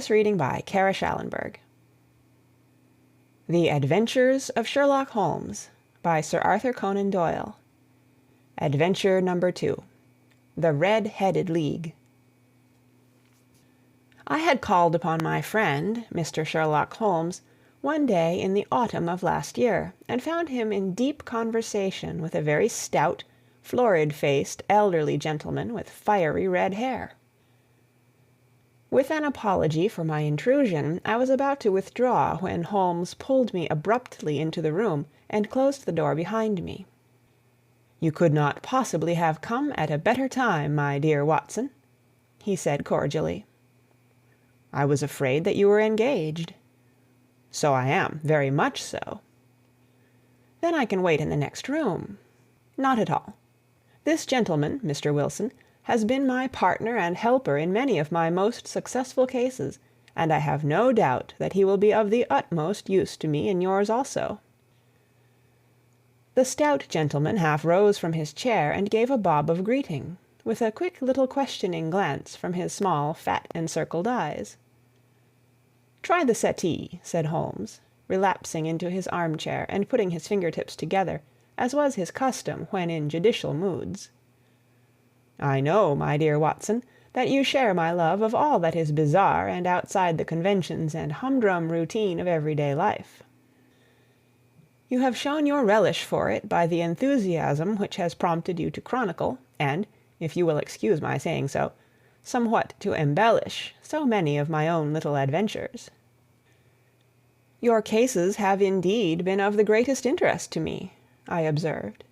Voice reading by Kara Schallenberg. The Adventures of Sherlock Holmes by Sir Arthur Conan Doyle. Adventure number 2. The Red-Headed League. I had called upon my friend, Mr. Sherlock Holmes, one day in the autumn of last year, and found him in deep conversation with a very stout, florid-faced, elderly gentleman with fiery red hair. With an apology for my intrusion, I was about to withdraw when Holmes pulled me abruptly into the room and closed the door behind me. "You could not possibly have come at a better time, my dear Watson," he said cordially. "I was afraid that you were engaged." "So I am, very much so." "Then I can wait in the next room." "Not at all. This gentleman, Mr. Wilson, has been my partner and helper in many of my most successful cases, and I have no doubt that he will be of the utmost use to me in yours also." The stout gentleman half rose from his chair and gave a bob of greeting, with a quick little questioning glance from his small, fat, encircled eyes. "Try the settee," said Holmes, relapsing into his armchair and putting his fingertips together, as was his custom when in judicial moods. "I know, my dear Watson, that you share my love of all that is bizarre and outside the conventions and humdrum routine of everyday life. You have shown your relish for it by the enthusiasm which has prompted you to chronicle, and, if you will excuse my saying so, somewhat to embellish so many of my own little adventures. Your cases have indeed been of the greatest interest to me," I observed.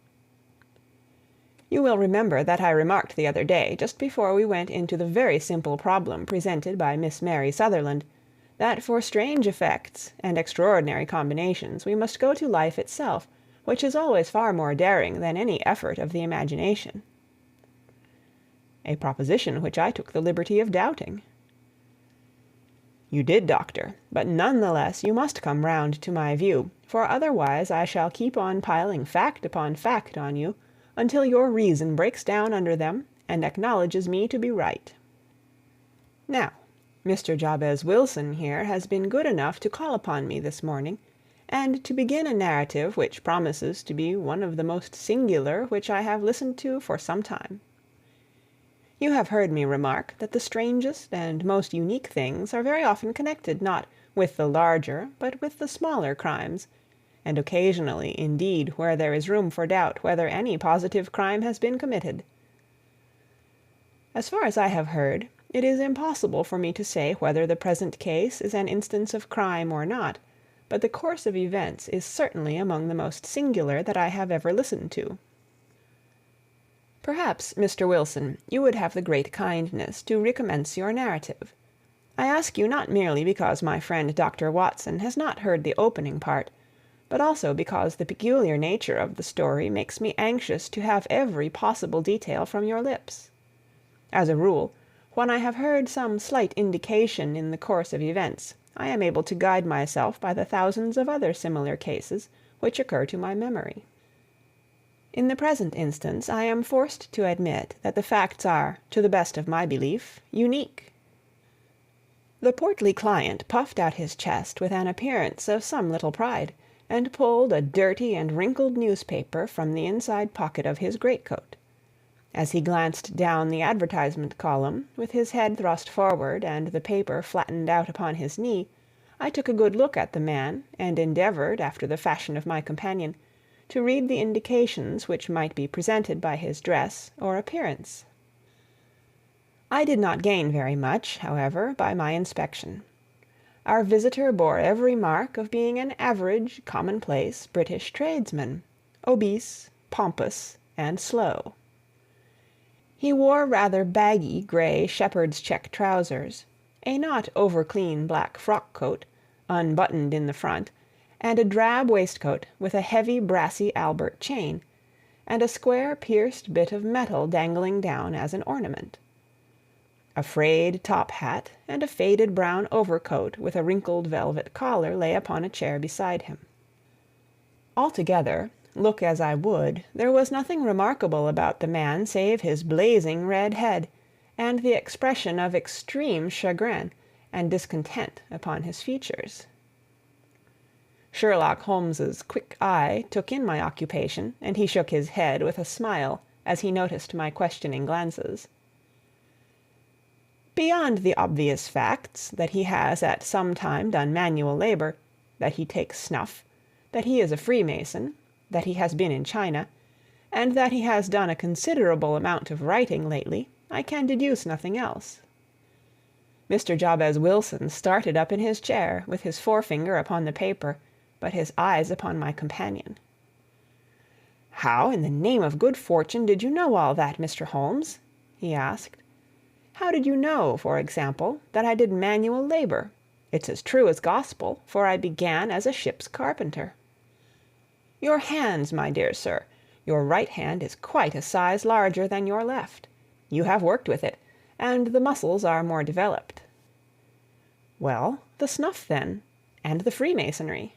You will remember that I remarked the other day, just before we went into the very simple problem presented by Miss Mary Sutherland, that for strange effects and extraordinary combinations we must go to life itself, which is always far more daring than any effort of the imagination. A proposition which I took the liberty of doubting. You did, Doctor, but none the less you must come round to my view, for otherwise I shall keep on piling fact upon fact on you, until your reason breaks down under them and acknowledges me to be right. Now, Mr. Jabez Wilson here has been good enough to call upon me this morning, and to begin a narrative which promises to be one of the most singular which I have listened to for some time. You have heard me remark that the strangest and most unique things are very often connected not with the larger but with the smaller crimes, and occasionally, indeed, where there is room for doubt whether any positive crime has been committed. As far as I have heard, it is impossible for me to say whether the present case is an instance of crime or not, but the course of events is certainly among the most singular that I have ever listened to. Perhaps, Mr. Wilson, you would have the great kindness to recommence your narrative. I ask you not merely because my friend Dr. Watson has not heard the opening part, but also because the peculiar nature of the story makes me anxious to have every possible detail from your lips. As a rule, when I have heard some slight indication in the course of events, I am able to guide myself by the thousands of other similar cases which occur to my memory. In the present instance, I am forced to admit that the facts are, to the best of my belief, unique. The portly client puffed out his chest with an appearance of some little pride, and pulled a dirty and wrinkled newspaper from the inside pocket of his greatcoat. As he glanced down the advertisement column, with his head thrust forward and the paper flattened out upon his knee, I took a good look at the man, and endeavored, after the fashion of my companion, to read the indications which might be presented by his dress or appearance. I did not gain very much, however, by my inspection. Our visitor bore every mark of being an average, commonplace British tradesman, obese, pompous, and slow. He wore rather baggy grey shepherd's check trousers, a not over-clean black frock-coat, unbuttoned in the front, and a drab waistcoat with a heavy brassy Albert chain, and a square pierced bit of metal dangling down as an ornament. A frayed top hat and a faded brown overcoat with a wrinkled velvet collar lay upon a chair beside him. Altogether, look as I would, there was nothing remarkable about the man save his blazing red head, and the expression of extreme chagrin, and discontent upon his features. Sherlock Holmes's quick eye took in my occupation, and he shook his head with a smile as he noticed my questioning glances. Beyond the obvious facts that he has at some time done manual labor, that he takes snuff, that he is a Freemason, that he has been in China, and that he has done a considerable amount of writing lately, I can deduce nothing else. Mr. Jabez Wilson started up in his chair, with his forefinger upon the paper, but his eyes upon my companion. "How, in the name of good fortune, did you know all that, Mr. Holmes?" he asked. "How did you know, for example, that I did manual labor? It's as true as gospel, for I began as a ship's carpenter." "Your hands, my dear sir. Your right hand is quite a size larger than your left. You have worked with it, and the muscles are more developed." "Well, the snuff, then, and the Freemasonry."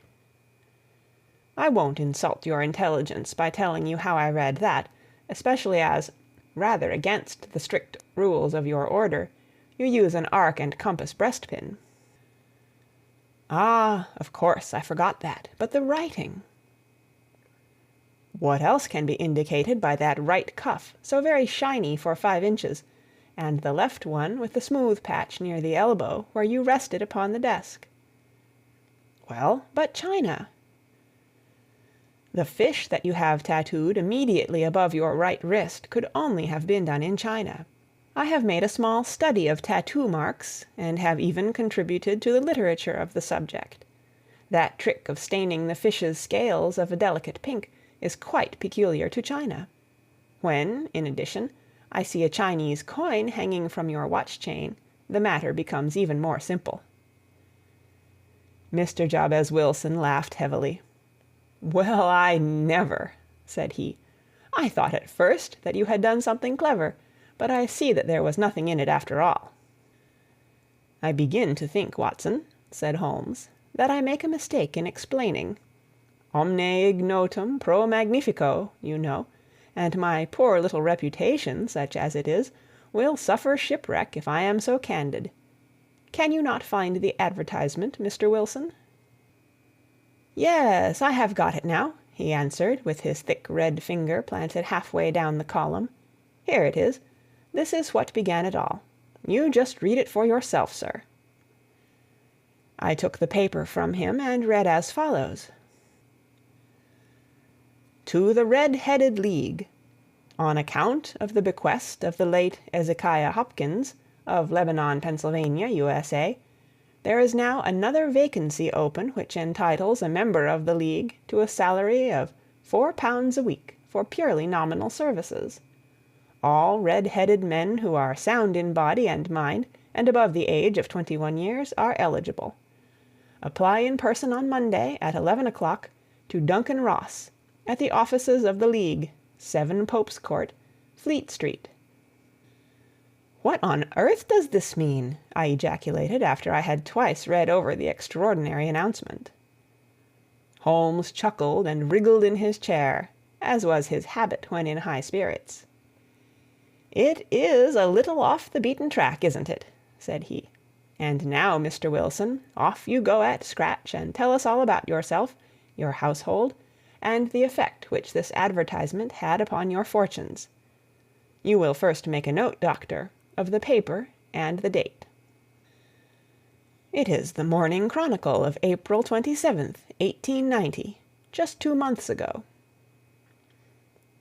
"I won't insult your intelligence by telling you how I read that, especially as, rather against the strict rules of your order, you use an arc and compass breastpin." "Ah, of course, I forgot that. But the writing?" "What else can be indicated by that right cuff, so very shiny for 5 inches, and the left one with the smooth patch near the elbow where you rested upon the desk?" "Well, but China?" "The fish that you have tattooed immediately above your right wrist could only have been done in China. I have made a small study of tattoo marks, and have even contributed to the literature of the subject. That trick of staining the fish's scales of a delicate pink is quite peculiar to China. When, in addition, I see a Chinese coin hanging from your watch-chain, the matter becomes even more simple." Mr. Jabez Wilson laughed heavily. "Well, I never," said he. "I thought at first that you had done something clever, but I see that there was nothing in it after all." "I begin to think, Watson," said Holmes, "that I make a mistake in explaining. Omne ignotum pro magnifico, you know, and my poor little reputation, such as it is, will suffer shipwreck if I am so candid. Can you not find the advertisement, Mr. Wilson?" "Yes, I have got it now," he answered, with his thick red finger planted halfway down the column. "Here it is. This is what began it all. You just read it for yourself, sir." I took the paper from him and read as follows: "To the Red-Headed League. On account of the bequest of the late Ezekiah Hopkins, of Lebanon, Pennsylvania, USA, there is now another vacancy open which entitles a member of the League to a salary of £4 a week for purely nominal services. All red-headed men who are sound in body and mind and above the age of 21 years are eligible. Apply in person on Monday at 11 o'clock to Duncan Ross at the offices of the League, 7 Pope's Court, Fleet Street." "What on earth does this mean?" I ejaculated after I had twice read over the extraordinary announcement. Holmes chuckled and wriggled in his chair, as was his habit when in high spirits. "It is a little off the beaten track, isn't it?" said he. "And now, Mr. Wilson, off you go at scratch and tell us all about yourself, your household, and the effect which this advertisement had upon your fortunes. You will first make a note, Doctor, of the paper and the date." "It is the Morning Chronicle of April 27th, 1890, just 2 months ago."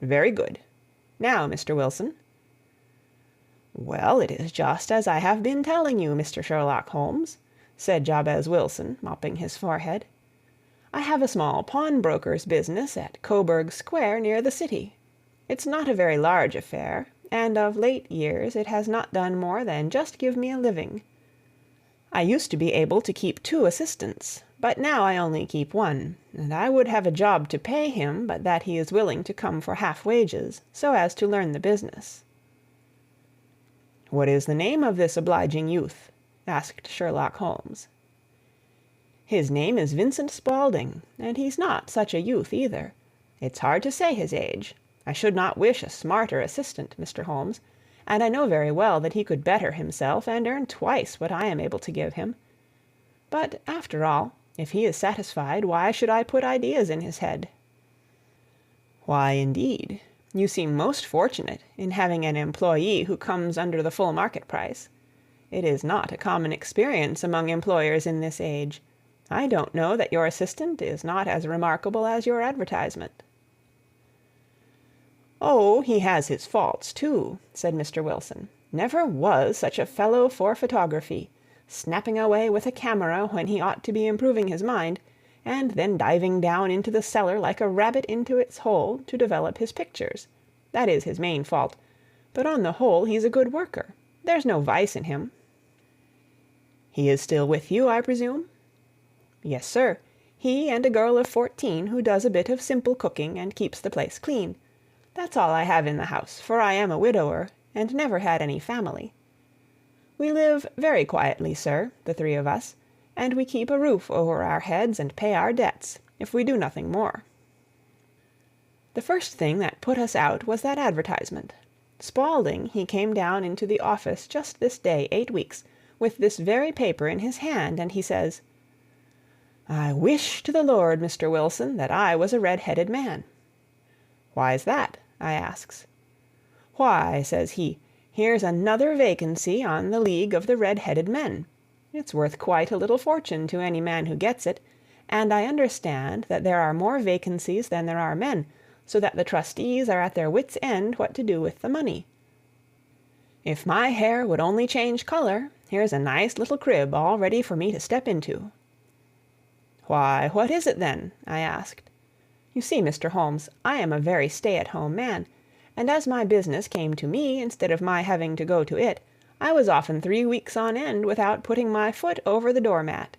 "Very good. Now, Mr. Wilson." "Well, it is just as I have been telling you, Mr. Sherlock Holmes," said Jabez Wilson, mopping his forehead. "I have a small pawnbroker's business at Coburg Square, near the city. It's not a very large affair, and of late years it has not done more than just give me a living. I used to be able to keep 2 assistants, but now I only keep 1, and I would have a job to pay him but that he is willing to come for half wages, so as to learn the business." "What is the name of this obliging youth?" asked Sherlock Holmes. "His name is Vincent Spaulding, and he's not such a youth either. It's hard to say his age. I should not wish a smarter assistant, Mr. Holmes, and I know very well that he could better himself and earn twice what I am able to give him. But, after all, if he is satisfied, why should I put ideas in his head?" "Why, indeed? You seem most fortunate in having an employee who comes under the full market price. It is not a common experience among employers in this age. I don't know that your assistant is not as remarkable as your advertisement." "Oh, he has his faults, too," said Mr. Wilson. "Never was such a fellow for photography, snapping away with a camera when he ought to be improving his mind, and then diving down into the cellar like a rabbit into its hole to develop his pictures. That is his main fault, but on the whole he's a good worker. There's no vice in him." "He is still with you, I presume?" "Yes, sir. He and a girl of 14 who does a bit of simple cooking and keeps the place clean. That's all I have in the house, for I am a widower, and never had any family. We live very quietly, sir, the three of us, and we keep a roof over our heads and pay our debts, if we do nothing more." The first thing that put us out was that advertisement. Spaulding, he came down into the office just this day 8 weeks, with this very paper in his hand, and he says, "I wish to the Lord, Mr. Wilson, that I was a red-headed man." "Why's that?" I asks. "Why," says he, "here's another vacancy on the League of the Red-Headed Men. It's worth quite a little fortune to any man who gets it, and I understand that there are more vacancies than there are men, so that the trustees are at their wits' end what to do with the money. If my hair would only change color, here's a nice little crib all ready for me to step into." "Why, what is it then?" I asked. You see, Mr. Holmes, I am a very stay-at-home man, and as my business came to me instead of my having to go to it, I was often 3 weeks on end without putting my foot over the doormat.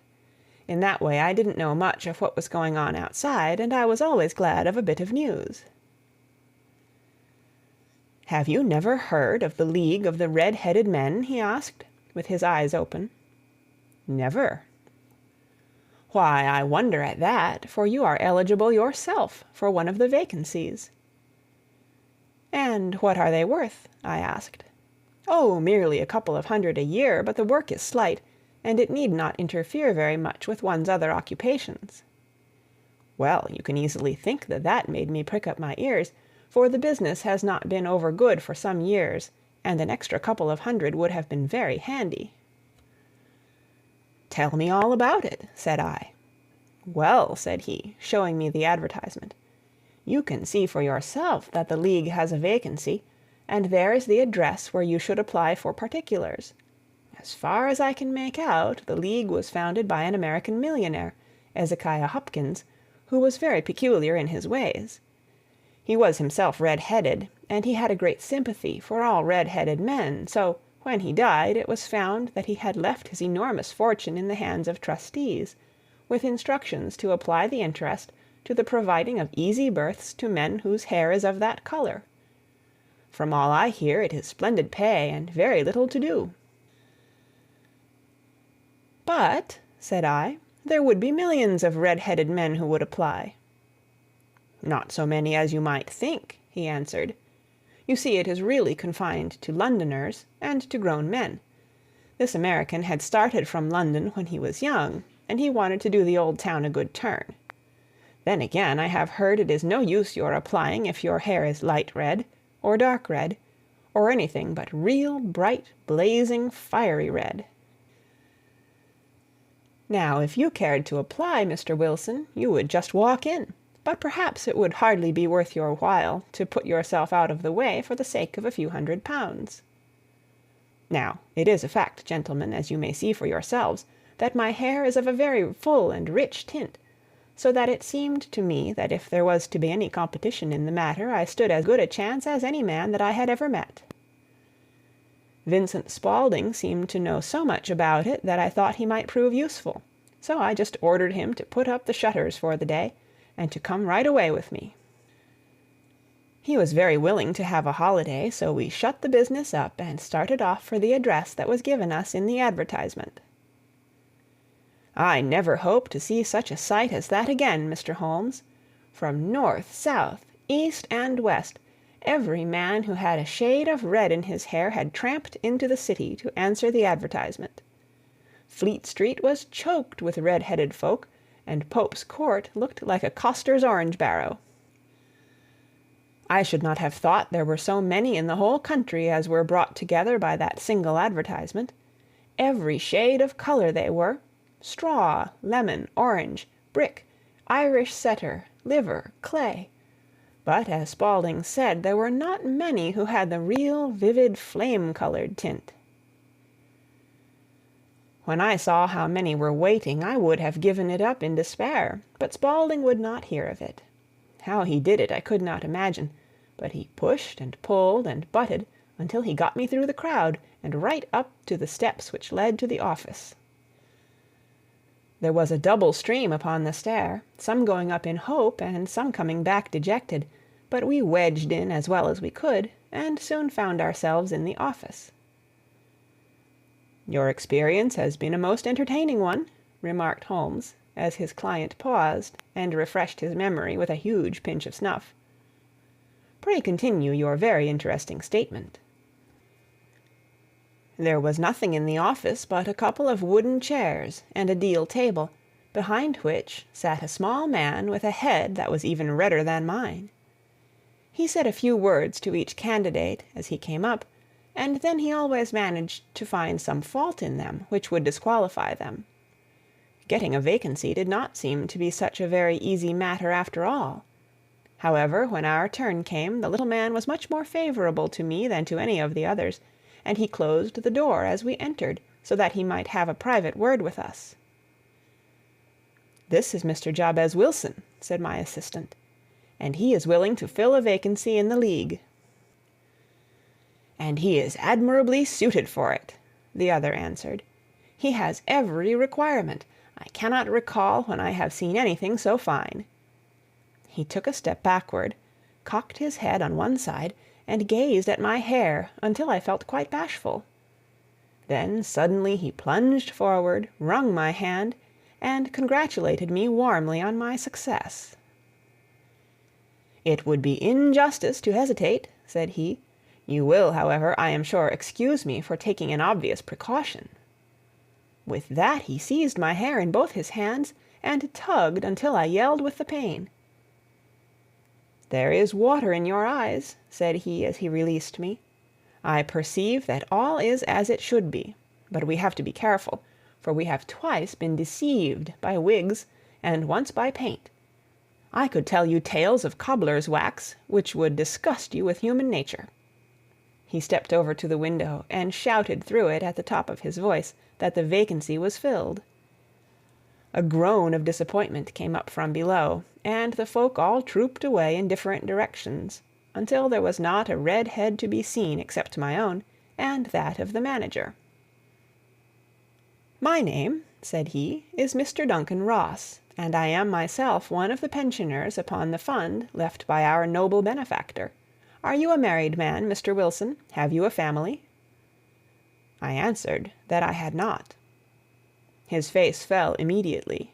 In that way I didn't know much of what was going on outside, and I was always glad of a bit of news." "Have you never heard of the League of the Red-Headed Men?" he asked, with his eyes open. "Never." "Why, I wonder at that, for you are eligible yourself for one of the vacancies." "And what are they worth?" I asked. "Oh, merely a couple of hundred a year, but the work is slight, and it need not interfere very much with one's other occupations." Well, you can easily think that that made me prick up my ears, for the business has not been over good for some years, and an extra couple of hundred would have been very handy. "Tell me all about it," said I. "Well," said he, showing me the advertisement, "you can see for yourself that the League has a vacancy, and there is the address where you should apply for particulars. As far as I can make out, the League was founded by an American millionaire, Ezekiah Hopkins, who was very peculiar in his ways. He was himself red-headed, and he had a great sympathy for all red-headed men, so when he died it was found that he had left his enormous fortune in the hands of trustees, with instructions to apply the interest to the providing of easy berths to men whose hair is of that color. From all I hear, it is splendid pay and very little to do." "But," said I, "there would be millions of red-headed men who would apply." "Not so many as you might think," he answered. "You see, it is really confined to Londoners and to grown men. This American had started from London when he was young, and he wanted to do the old town a good turn. Then again, I have heard it is no use your applying if your hair is light red, or dark red, or anything but real bright, blazing, fiery red. Now, if you cared to apply, Mr. Wilson, you would just walk in, but perhaps it would hardly be worth your while to put yourself out of the way for the sake of a few £100. Now, it is a fact, gentlemen, as you may see for yourselves, that my hair is of a very full and rich tint, so that it seemed to me that if there was to be any competition in the matter, I stood as good a chance as any man that I had ever met. Vincent Spaulding seemed to know so much about it that I thought he might prove useful, so I just ordered him to put up the shutters for the day, and to come right away with me. He was very willing to have a holiday, so we shut the business up and started off for the address that was given us in the advertisement. I never hope to see such a sight as that again, Mr. Holmes. From north, south, east, and west, Every man who had a shade of red in his hair had tramped into the city to answer the advertisement. Fleet Street was choked with red-headed folk, and Pope's Court looked like a coster's orange barrow. I should not have thought there were so many in the whole country as were brought together by that single advertisement. Every shade of colour they were: straw, lemon, orange, brick, Irish setter, liver, clay. But, as Spaulding said, there were not many who had the real vivid flame-coloured tint. When I saw how many were waiting, I would have given it up in despair, but Spaulding would not hear of it. How he did it I could not imagine, but he pushed and pulled and butted until he got me through the crowd and right up to the steps which led to the office. There was a double stream upon the stair, some going up in hope and some coming back dejected, but we wedged in as well as we could, and soon found ourselves in the office. "Your experience has been a most entertaining one," remarked Holmes, as his client paused and refreshed his memory with a huge pinch of snuff. "Pray continue your very interesting statement." There was nothing in the office but a couple of wooden chairs and a deal table, behind which sat a small man with a head that was even redder than mine. He said a few words to each candidate as he came up, and then he always managed to find some fault in them which would disqualify them. Getting a vacancy did not seem to be such a very easy matter after all. However, when our turn came, the little man was much more favourable to me than to any of the others, and he closed the door as we entered, so that he might have a private word with us. "This is Mr. Jabez Wilson," said my assistant, "and he is willing to fill a vacancy in the League." "And he is admirably suited for it," the other answered. "He has every requirement. I cannot recall when I have seen anything so fine." He took a step backward, cocked his head on one side, and gazed at my hair until I felt quite bashful. Then suddenly he plunged forward, wrung my hand, and congratulated me warmly on my success. "It would be injustice to hesitate," said he. "You will, however, I am sure, excuse me for taking an obvious precaution." With that he seized my hair in both his hands and tugged until I yelled with the pain. "There is water in your eyes," said he as he released me. "I perceive that all is as it should be, but we have to be careful, for we have twice been deceived by wigs and once by paint. I could tell you tales of cobbler's wax which would disgust you with human nature." He stepped over to the window and shouted through it at the top of his voice that the vacancy was filled. A groan of disappointment came up from below, and the folk all trooped away in different directions, until there was not a red head to be seen except my own, and that of the manager. "My name," said he, "is Mr. Duncan Ross, and I am myself one of the pensioners upon the fund left by our noble benefactor. Are you a married man, Mr. Wilson? Have you a family?" I answered that I had not. His face fell immediately.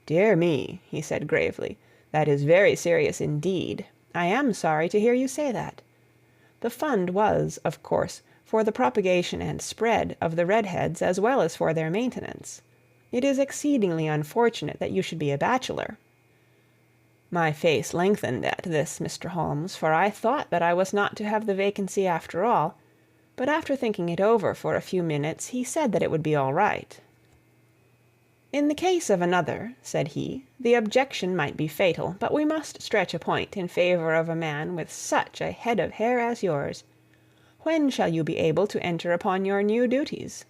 "Dear me," he said gravely, "that is very serious indeed. I am sorry to hear you say that. The fund was, of course, for the propagation and spread of the redheads as well as for their maintenance. It is exceedingly unfortunate that you should be a bachelor." My face lengthened at this, Mr. Holmes, for I thought that I was not to have the vacancy after all, but after thinking it over for a few minutes, he said that it would be all right. "In the case of another," said he, "the objection might be fatal, but we must stretch a point in favor of a man with such a head of hair as yours. When shall you be able to enter upon your new duties?"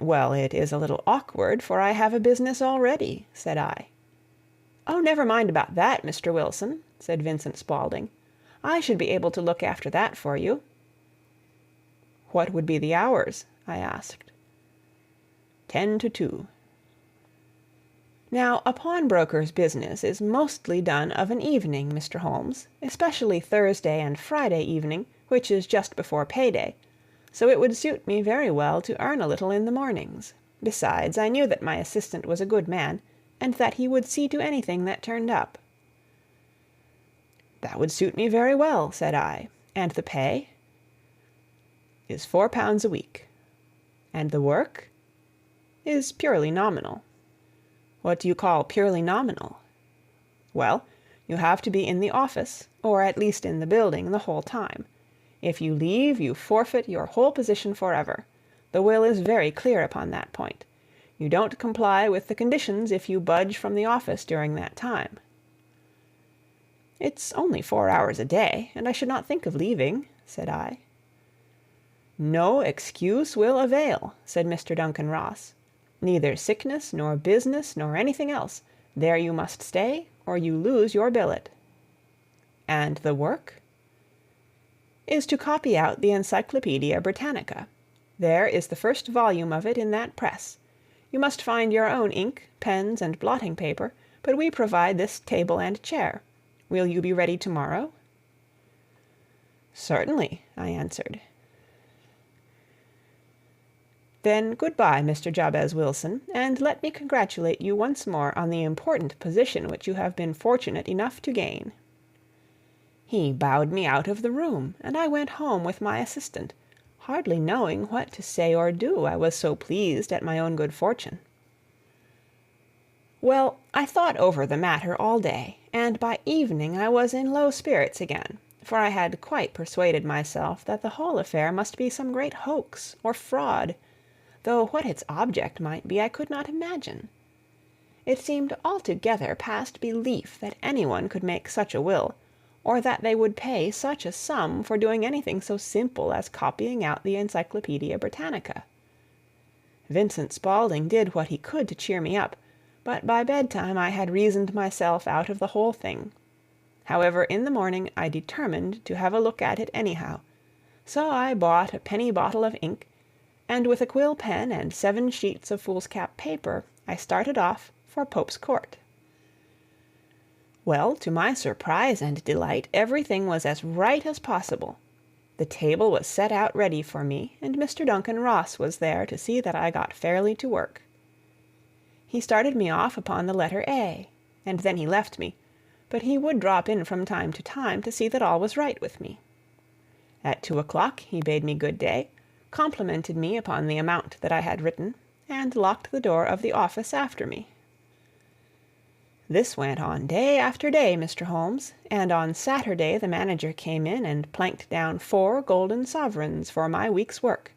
"Well, it is a little awkward, for I have a business already," said I. "Oh, never mind about that, Mr. Wilson," said Vincent Spaulding. "I should be able to look after that for you." "What would be the hours?" I asked. 10 to 2. Now, a pawnbroker's business is mostly done of an evening, Mr. Holmes, especially Thursday and Friday evening, which is just before payday, so it would suit me very well to earn a little in the mornings. Besides, I knew that my assistant was a good man, and that he would see to anything that turned up. "That would suit me very well," said I. "And the pay?" "Is £4 a week." "And the work?" "Is purely nominal." "What do you call purely nominal?" "Well, you have to be in the office, or at least in the building, the whole time. If you leave, you forfeit your whole position forever. The will is very clear upon that point. You don't comply with the conditions if you budge from the office during that time." "It's only 4 hours a day, and I should not think of leaving," said I. "No excuse will avail," said Mr. Duncan Ross. "Neither sickness, nor business, nor anything else. There you must stay, or you lose your billet." "And the work?" "Is to copy out the Encyclopaedia Britannica. There is the first volume of it in that press. You must find your own ink, pens, and blotting paper, but we provide this table and chair. Will you be ready tomorrow?" "Certainly," I answered. "Then good-bye, Mr. Jabez Wilson, and let me congratulate you once more on the important position which you have been fortunate enough to gain." He bowed me out of the room, and I went home with my assistant, hardly knowing what to say or do, I was so pleased at my own good fortune. Well, I thought over the matter all day, and by evening I was in low spirits again, for I had quite persuaded myself that the whole affair must be some great hoax or fraud, though what its object might be I could not imagine. It seemed altogether past belief that anyone could make such a will, or that they would pay such a sum for doing anything so simple as copying out the Encyclopaedia Britannica. Vincent Spaulding did what he could to cheer me up, but by bedtime I had reasoned myself out of the whole thing. However, in the morning I determined to have a look at it anyhow, so I bought a penny bottle of ink, and with a quill pen and 7 sheets of foolscap paper I started off for Pope's Court. Well, to my surprise and delight, everything was as right as possible. The table was set out ready for me, and Mr. Duncan Ross was there to see that I got fairly to work. He started me off upon the letter A, and then he left me, but he would drop in from time to time to see that all was right with me. At 2 o'clock he bade me good day, complimented me upon the amount that I had written, and locked the door of the office after me. This went on day after day, Mr. Holmes, and on Saturday the manager came in and planked down 4 golden sovereigns for my week's work.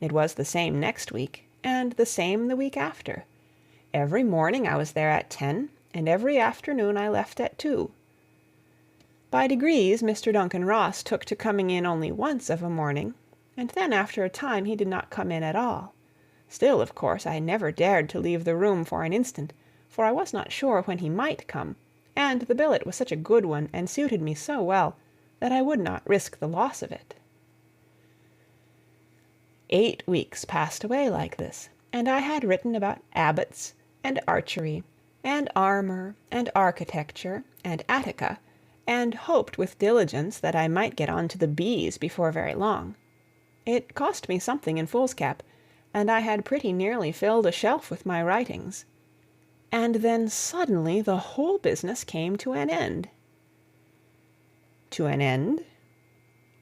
It was the same next week, and the same the week after. Every morning I was there at 10, and every afternoon I left at 2. By degrees Mr. Duncan Ross took to coming in only once of a morning, and then after a time he did not come in at all. Still, of course, I never dared to leave the room for an instant, for I was not sure when he might come, and the billet was such a good one and suited me so well that I would not risk the loss of it. 8 weeks passed away like this, and I had written about abbots, and archery, and armor, and architecture, and Attica, and hoped with diligence that I might get on to the B's before very long. It cost me something in foolscap, and I had pretty nearly filled a shelf with my writings. And then suddenly the whole business came to an end. To an end?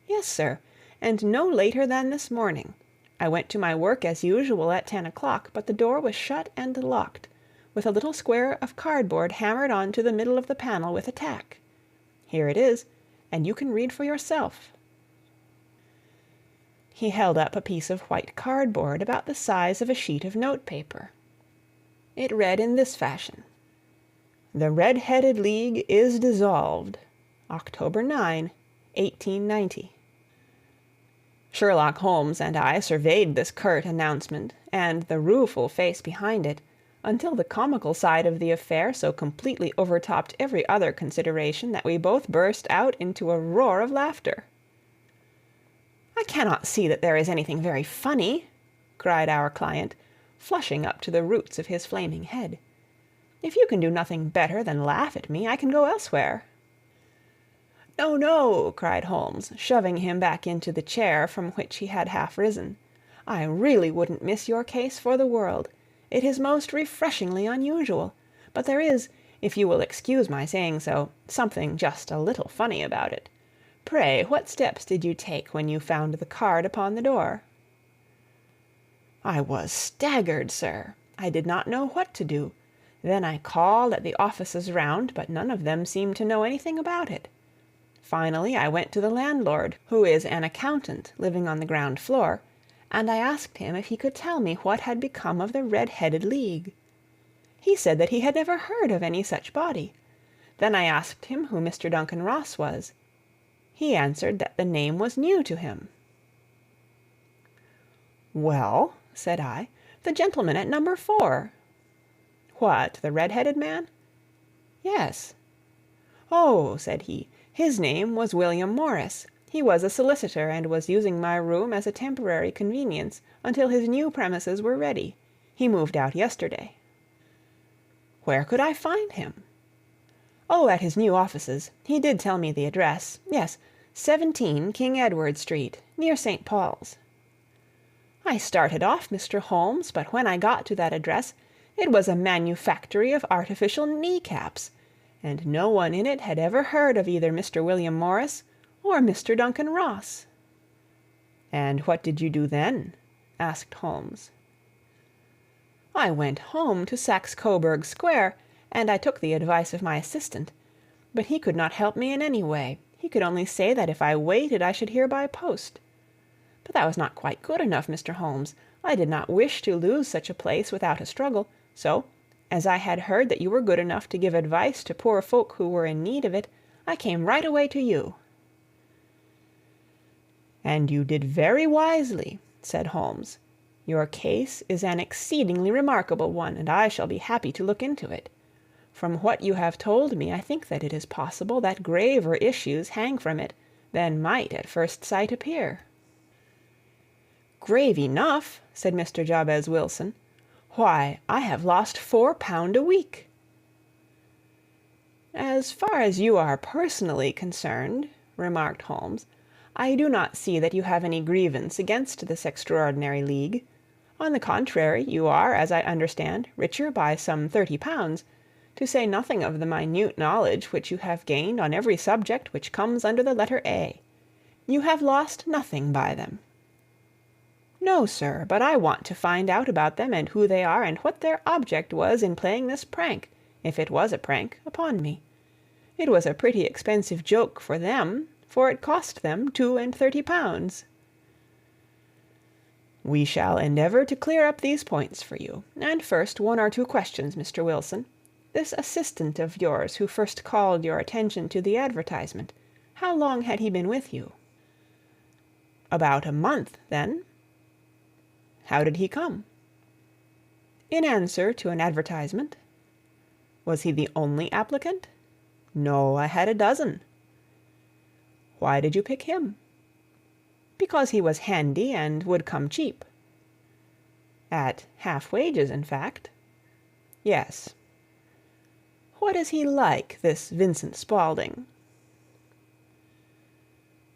Yes, sir, and no later than this morning. I went to my work as usual at 10 o'clock, but the door was shut and locked, with a little square of cardboard hammered on to the middle of the panel with a tack. Here it is, and you can read for yourself. He held up a piece of white cardboard about the size of a sheet of notepaper. It read in this fashion: "The Red-Headed League is dissolved. October 9, 1890. Sherlock Holmes and I surveyed this curt announcement, and the rueful face behind it, until the comical side of the affair so completely overtopped every other consideration that we both burst out into a roar of laughter. "I cannot see that there is anything very funny," cried our client, flushing up to the roots of his flaming head. "If you can do nothing better than laugh at me, I can go elsewhere." "No, no," cried Holmes, shoving him back into the chair from which he had half risen. "I really wouldn't miss your case for the world. It is most refreshingly unusual. But there is, if you will excuse my saying so, something just a little funny about it. Pray, what steps did you take when you found the card upon the door?" "I was staggered, sir. I did not know what to do. Then I called at the offices round, but none of them seemed to know anything about it. Finally, I went to the landlord, who is an accountant living on the ground floor, and I asked him if he could tell me what had become of the Red-Headed League. He said that he had never heard of any such body. Then I asked him who Mr. Duncan Ross was. He answered that the name was new to him." "Well," said I, "the gentleman at number 4. "What, the red-headed man?" "Yes." "Oh," said he, "his name was William Morris. He was a solicitor, and was using my room as a temporary convenience until his new premises were ready. He moved out yesterday." "Where could I find him?" "Oh, at his new offices. He did tell me the address. Yes, 17 King Edward Street, near St. Paul's." "I started off, Mr. Holmes, but when I got to that address, it was a manufactory of artificial knee-caps, and no one in it had ever heard of either Mr. William Morris or Mr. Duncan Ross." "And what did you do then?" asked Holmes. "I went home to Saxe-Coburg Square, and I took the advice of my assistant. But he could not help me in any way. He could only say that if I waited I should hear by post. But that was not quite good enough, Mr. Holmes. I did not wish to lose such a place without a struggle, so, as I had heard that you were good enough to give advice to poor folk who were in need of it, I came right away to you." "And you did very wisely," said Holmes. "Your case is an exceedingly remarkable one, and I shall be happy to look into it. From what you have told me, I think that it is possible that graver issues hang from it than might at first sight appear." "Grave enough," said Mr. Jabez Wilson. "Why, I have lost £4 a week." "As far as you are personally concerned," remarked Holmes, "I do not see that you have any grievance against this extraordinary league. On the contrary, you are, as I understand, richer by some £30, to say nothing of the minute knowledge which you have gained on every subject which comes under the letter A. You have lost nothing by them." "No, sir, but I want to find out about them and who they are and what their object was in playing this prank, if it was a prank, upon me. It was a pretty expensive joke for them, for it cost them £32. "We shall endeavor to clear up these points for you. And first, 1 or 2 questions, Mr. Wilson. This assistant of yours who first called your attention to the advertisement, how long had he been with you?" "About a month, then." "How did he come?" "In answer to an advertisement." "Was he the only applicant?" "No, I had a dozen." "Why did you pick him?" "Because he was handy and would come cheap." "At half wages, in fact?" "Yes." "What is he like, this Vincent Spaulding?"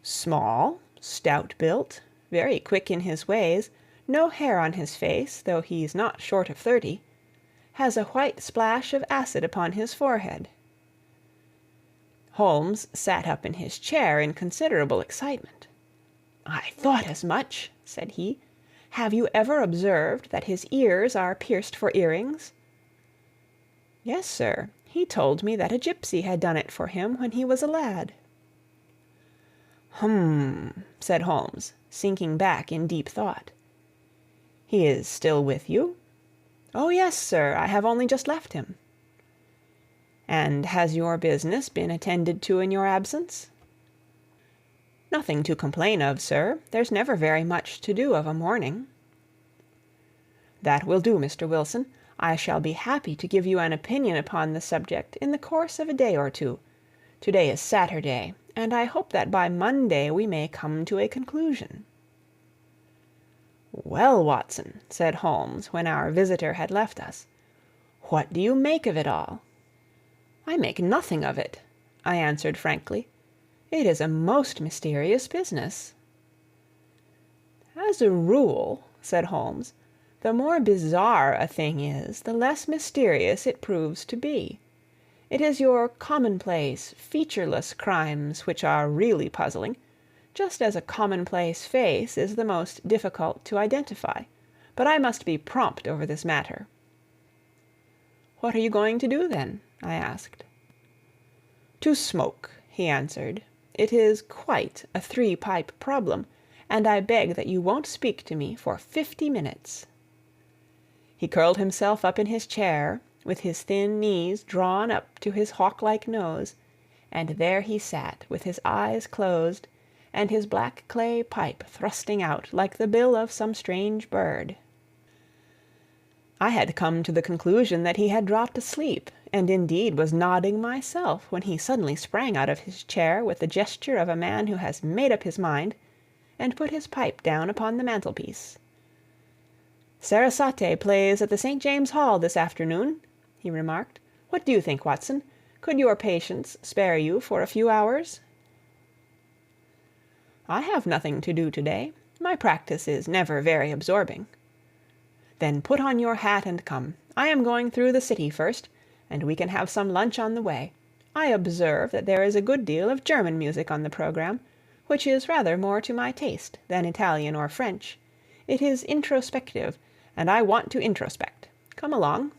"Small, stout-built, very quick in his ways, no hair on his face, though he's not short of 30. Has a white splash of acid upon his forehead." Holmes sat up in his chair in considerable excitement. "I thought as much," said he. "Have you ever observed that his ears are pierced for earrings?" "Yes, sir. He told me that a gypsy had done it for him when he was a lad." "Hum," said Holmes, sinking back in deep thought. "He is still with you?" "Oh, yes, sir. I have only just left him." "And has your business been attended to in your absence?" "Nothing to complain of, sir. There's never very much to do of a morning." "That will do, Mr. Wilson. I shall be happy to give you an opinion upon the subject in the course of a day or two. To-day is Saturday, and I hope that by Monday we may come to a conclusion." "Well, Watson," said Holmes, when our visitor had left us, "what do you make of it all?" "I make nothing of it," I answered frankly. "It is a most mysterious business." "As a rule," said Holmes, "the more bizarre a thing is, the less mysterious it proves to be. It is your commonplace, featureless crimes which are really puzzling, just as a commonplace face is the most difficult to identify. But I must be prompt over this matter." "What are you going to do, then?" I asked. "To smoke," he answered. "It is quite a three-pipe problem, and I beg that you won't speak to me for 50 minutes." He curled himself up in his chair, with his thin knees drawn up to his hawk-like nose, and there he sat with his eyes closed, and his black clay pipe thrusting out like the bill of some strange bird. I had come to the conclusion that he had dropped asleep, and indeed was nodding myself, when he suddenly sprang out of his chair with the gesture of a man who has made up his mind, and put his pipe down upon the mantelpiece. "Sarasate plays at the St. James Hall this afternoon," he remarked. "What do you think, Watson? Could your patients spare you for a few hours?" "I have nothing to do to-day. My practice is never very absorbing." "Then put on your hat and come. I am going through the city first, and we can have some lunch on the way. I observe that there is a good deal of German music on the programme, which is rather more to my taste than Italian or French. It is introspective, and I want to introspect. Come along."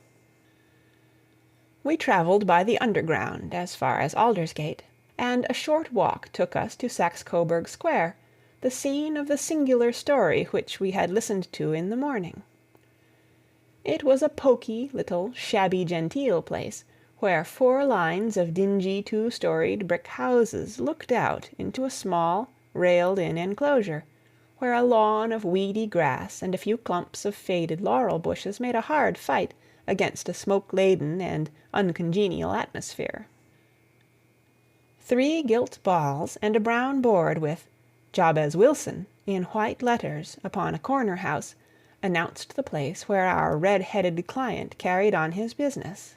We travelled by the Underground as far as Aldersgate, and a short walk took us to Saxe-Coburg Square, the scene of the singular story which we had listened to in the morning. It was a poky, little, shabby-genteel place, where 4 lines of dingy 2-storied brick houses looked out into a small, railed-in enclosure, where a lawn of weedy grass and a few clumps of faded laurel bushes made a hard fight against a smoke-laden and uncongenial atmosphere. 3 gilt balls and a brown board with "Jabez Wilson" in white letters upon a corner house announced the place where our red-headed client carried on his business.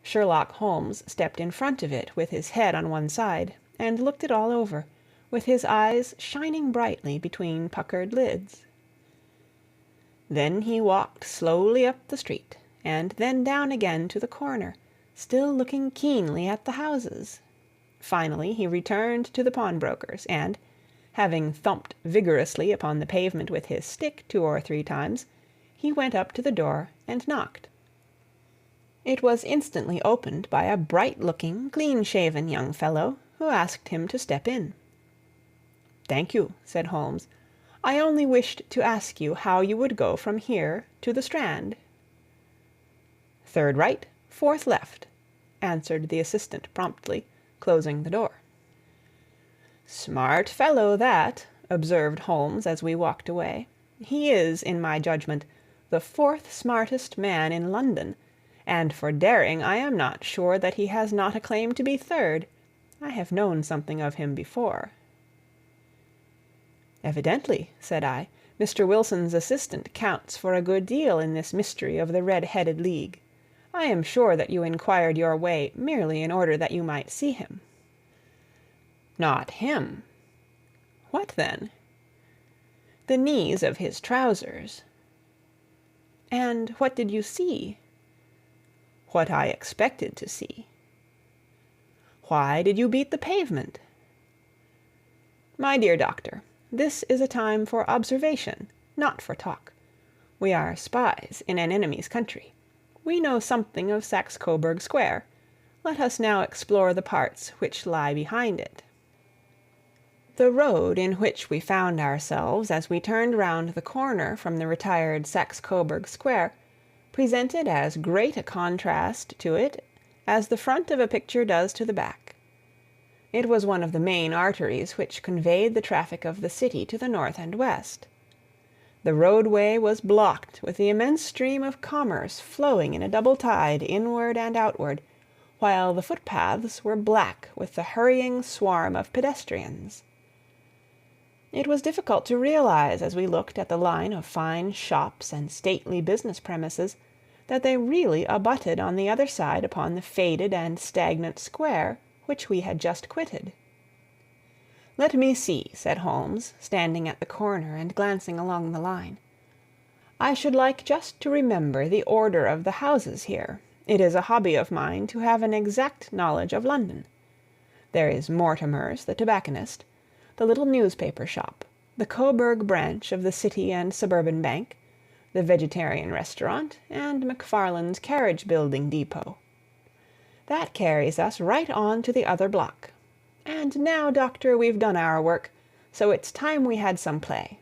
Sherlock Holmes stepped in front of it with his head on one side, and looked it all over, with his eyes shining brightly between puckered lids. Then he walked slowly up the street, and then down again to the corner, still looking keenly at the houses. Finally he returned to the pawnbroker's, and, having thumped vigorously upon the pavement with his stick 2 or 3 times, he went up to the door and knocked. It was instantly opened by a bright-looking, clean-shaven young fellow, who asked him to step in. "Thank you," said Holmes. "I only wished to ask you how you would go from here to the Strand." "Third right, 4th left," answered the assistant promptly, closing the door. "Smart fellow, that," observed Holmes as we walked away. "He is, in my judgment, the 4th smartest man in London, and for daring I am not sure that he has not a claim to be 3rd. I have known something of him before." "Evidently," said I, "Mr. Wilson's assistant counts for a good deal in this mystery of the Red-Headed League. I am sure that you inquired your way merely in order that you might see him." "Not him." "What then?" "The knees of his trousers." "And what did you see?" "What I expected to see." "Why did you beat the pavement?" "My dear doctor, this is a time for observation, not for talk. We are spies in an enemy's country. We know something of Saxe-Coburg Square. Let us now explore the parts which lie behind it." The road in which we found ourselves as we turned round the corner from the retired Saxe-Coburg Square presented as great a contrast to it as the front of a picture does to the back. It was one of the main arteries which conveyed the traffic of the city to the north and west. The roadway was blocked with the immense stream of commerce flowing in a double tide inward and outward, while the footpaths were black with the hurrying swarm of pedestrians. It was difficult to realize, as we looked at the line of fine shops and stately business premises, that they really abutted on the other side upon the faded and stagnant square which we had just quitted. "Let me see," said Holmes, standing at the corner and glancing along the line. "I should like just to remember the order of the houses here, It is a hobby of mine to have an exact knowledge of London. There is Mortimer's, the tobacconist, the little newspaper shop, the Coburg branch of the City and Suburban Bank, the vegetarian restaurant, and McFarland's carriage-building depot. That carries us right on to the other block. And now, Doctor, we've done our work, so it's time we had some play.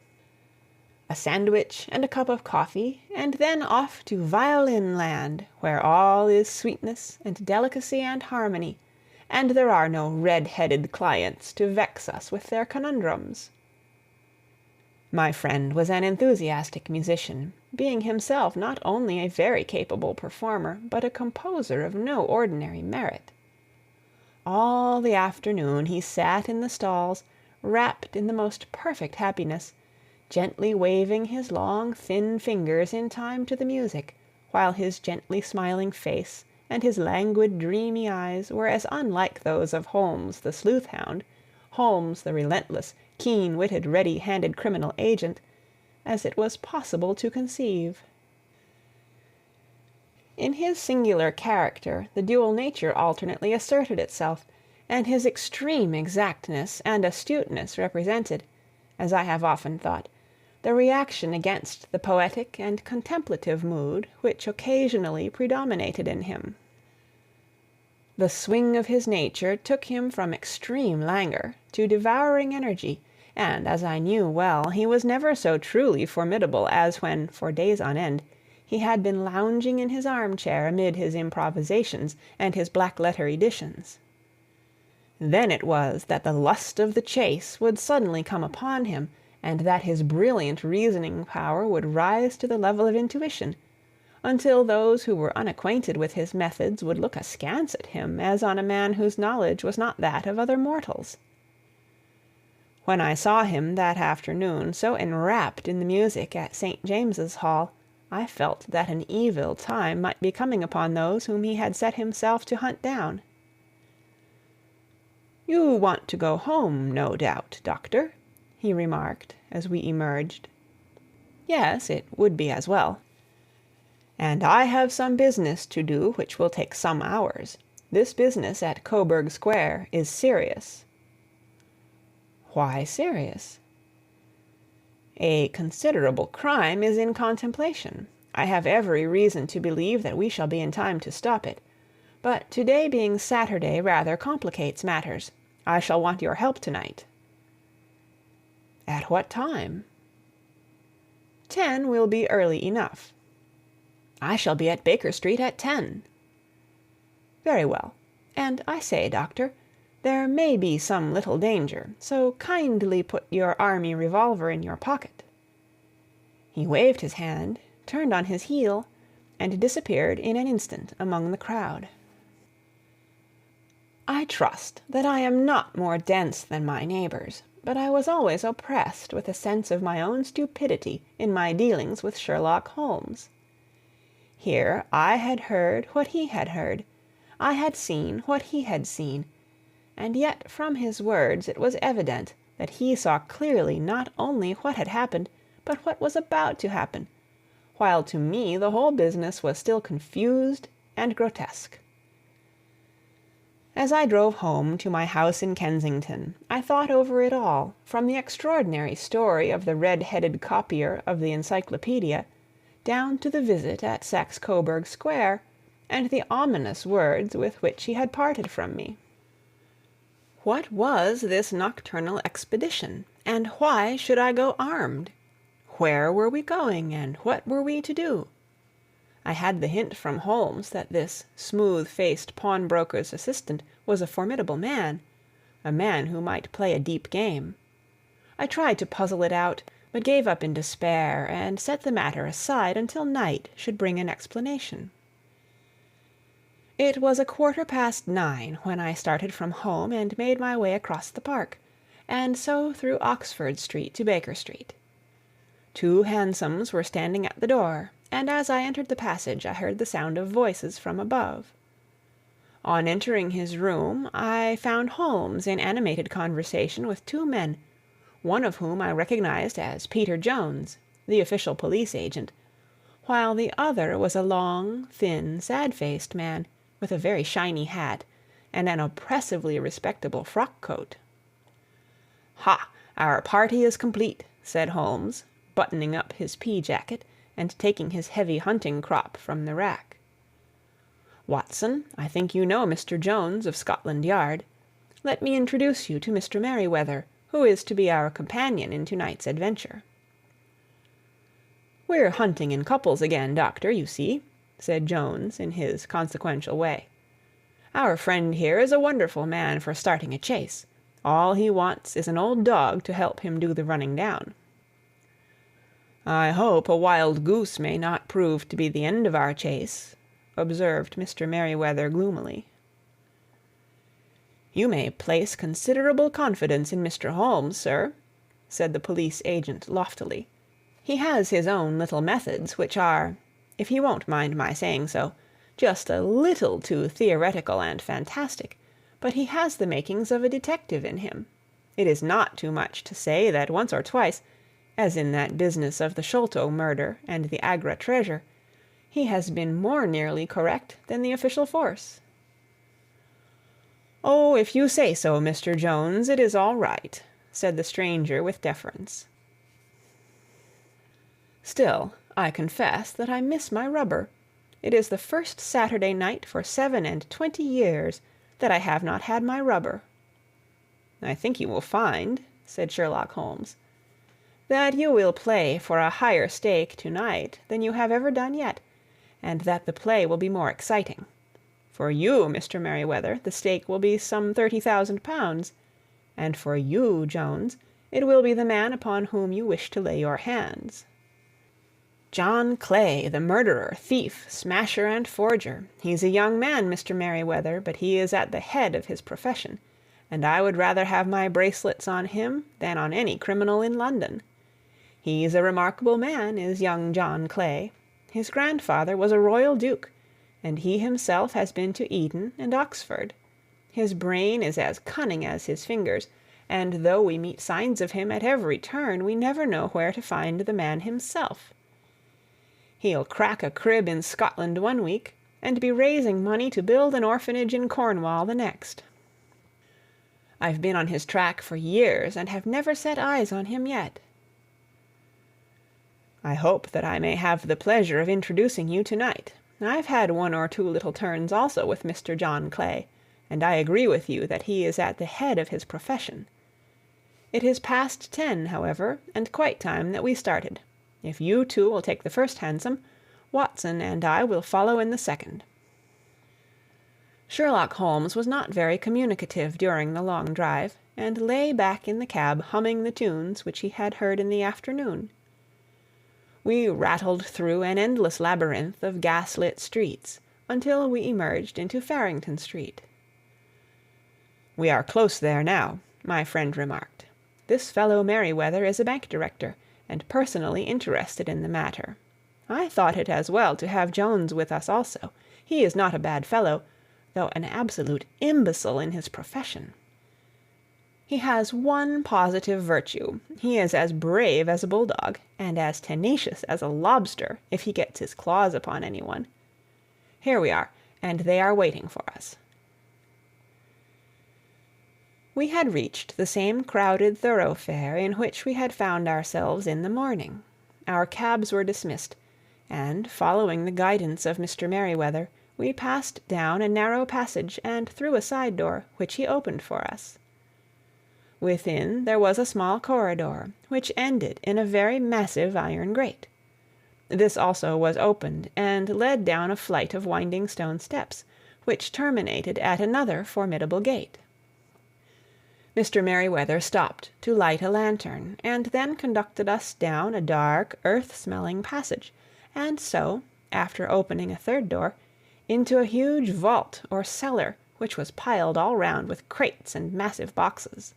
A sandwich and a cup of coffee, and then off to violin land, where all is sweetness and delicacy and harmony, and there are no red-headed clients to vex us with their conundrums. My friend was an enthusiastic musician, being himself not only a very capable performer, but a composer of no ordinary merit. All the afternoon he sat in the stalls, wrapped in the most perfect happiness, gently waving his long, thin fingers in time to the music, while his gently smiling face and his languid, dreamy eyes were as unlike those of Holmes the sleuth-hound, Holmes the relentless, keen-witted, ready-handed criminal agent, as it was possible to conceive. In his singular character the dual nature alternately asserted itself, and his extreme exactness and astuteness represented, as I have often thought, the reaction against the poetic and contemplative mood which occasionally predominated in him. The swing of his nature took him from extreme languor to devouring energy, and, as I knew well, he was never so truly formidable as when, for days on end, he had been lounging in his armchair amid his improvisations and his black-letter editions. Then it was that the lust of the chase would suddenly come upon him, and that his brilliant reasoning power would rise to the level of intuition, until those who were unacquainted with his methods would look askance at him as on a man whose knowledge was not that of other mortals. When I saw him that afternoon so enwrapped in the music at St. James's Hall, I felt that an evil time might be coming upon those whom he had set himself to hunt down. "You want to go home, no doubt, Doctor," he remarked as we emerged. "Yes, it would be as well." "And I have some business to do which will take some hours. This business at Coburg Square is serious." "Why serious?" "A considerable crime is in contemplation. I have every reason to believe that we shall be in time to stop it. But today being Saturday rather complicates matters. I shall want your help tonight." "At what time?" 10 will be early enough." "I shall be at Baker Street at 10." "Very well. And I say, Doctor, there may be some little danger, so kindly put your army revolver in your pocket." He waved his hand, turned on his heel, and disappeared in an instant among the crowd. I trust that I am not more dense than my neighbors, but I was always oppressed with a sense of my own stupidity in my dealings with Sherlock Holmes. Here I had heard what he had heard, I had seen what he had seen, and yet from his words it was evident that he saw clearly not only what had happened, but what was about to happen, while to me the whole business was still confused and grotesque. As I drove home to my house in Kensington, I thought over it all, from the extraordinary story of the red-headed copier of the Encyclopedia, down to the visit at Saxe-Coburg Square, and the ominous words with which he had parted from me. What was this nocturnal expedition, and why should I go armed? Where were we going, and what were we to do? I had the hint from Holmes that this smooth-faced pawnbroker's assistant was a formidable man, a man who might play a deep game. I tried to puzzle it out, but gave up in despair, and set the matter aside until night should bring an explanation. It was 9:15 when I started from home and made my way across the park, and so through Oxford Street to Baker Street. 2 hansoms were standing at the door, and as I entered the passage I heard the sound of voices from above. On entering his room I found Holmes in animated conversation with 2 men, one of whom I recognized as Peter Jones, the official police agent, while the other was a long, thin, sad-faced man, with a very shiny hat, and an oppressively respectable frock-coat. "Ha! Our party is complete," said Holmes, buttoning up his pea-jacket, and taking his heavy hunting-crop from the rack. "Watson, I think you know Mr. Jones of Scotland Yard. Let me introduce you to Mr. Merryweather, who is to be our companion in to-night's adventure." "We're hunting in couples again, Doctor, you see," said Jones in his consequential way. "Our friend here is a wonderful man for starting a chase. All he wants is an old dog to help him do the running down." "I hope a wild goose may not prove to be the end of our chase," observed Mr. Merryweather gloomily. "You may place considerable confidence in Mr. Holmes, sir," said the police agent loftily. "He has his own little methods, which are, if he won't mind my saying so, just a little too theoretical and fantastic, but he has the makings of a detective in him. It is not too much to say that once or twice, as in that business of the Sholto murder and the Agra treasure, he has been more nearly correct than the official force." "Oh, if you say so, Mr. Jones, it is all right," said the stranger with deference. "Still, I confess that I miss my rubber. It is the first Saturday night for 27 years that I have not had my rubber." "I think you will find," said Sherlock Holmes, "that you will play for a higher stake to-night than you have ever done yet, and that the play will be more exciting. For you, Mr. Merryweather, the stake will be some £30,000, and for you, Jones, it will be the man upon whom you wish to lay your hands. John Clay, the murderer, thief, smasher, and forger. He's a young man, Mr. Merryweather, but he is at the head of his profession, and I would rather have my bracelets on him than on any criminal in London. He's a remarkable man, is young John Clay. His grandfather was a royal duke, and he himself has been to Eton and Oxford. His brain is as cunning as his fingers, and though we meet signs of him at every turn, we never know where to find the man himself. He'll crack a crib in Scotland one week, and be raising money to build an orphanage in Cornwall the next. I've been on his track for years, and have never set eyes on him yet. I hope that I may have the pleasure of introducing you to-night. I've had one or two little turns also with Mr. John Clay, and I agree with you that he is at the head of his profession. It is past 10, however, and quite time that we started. If you two will take the first hansom, Watson and I will follow in the second." Sherlock Holmes was not very communicative during the long drive, and lay back in the cab humming the tunes which he had heard in the afternoon. We rattled through an endless labyrinth of gas-lit streets until we emerged into Farrington Street. "We are close there now," my friend remarked. "This fellow Merryweather is a bank director, and personally interested in the matter. I thought it as well to have Jones with us also. He is not a bad fellow, though an absolute imbecile in his profession. He has one positive virtue. He is as brave as a bulldog, and as tenacious as a lobster if he gets his claws upon anyone. Here we are, and they are waiting for us." We had reached the same crowded thoroughfare in which we had found ourselves in the morning. Our cabs were dismissed, and, following the guidance of Mr. Merryweather, we passed down a narrow passage and through a side door, which he opened for us. Within there was a small corridor, which ended in a very massive iron grate. This also was opened, and led down a flight of winding stone steps, which terminated at another formidable gate. Mr. Merryweather stopped to light a lantern, and then conducted us down a dark, earth-smelling passage, and so, after opening a third door, into a huge vault or cellar, which was piled all round with crates and massive boxes.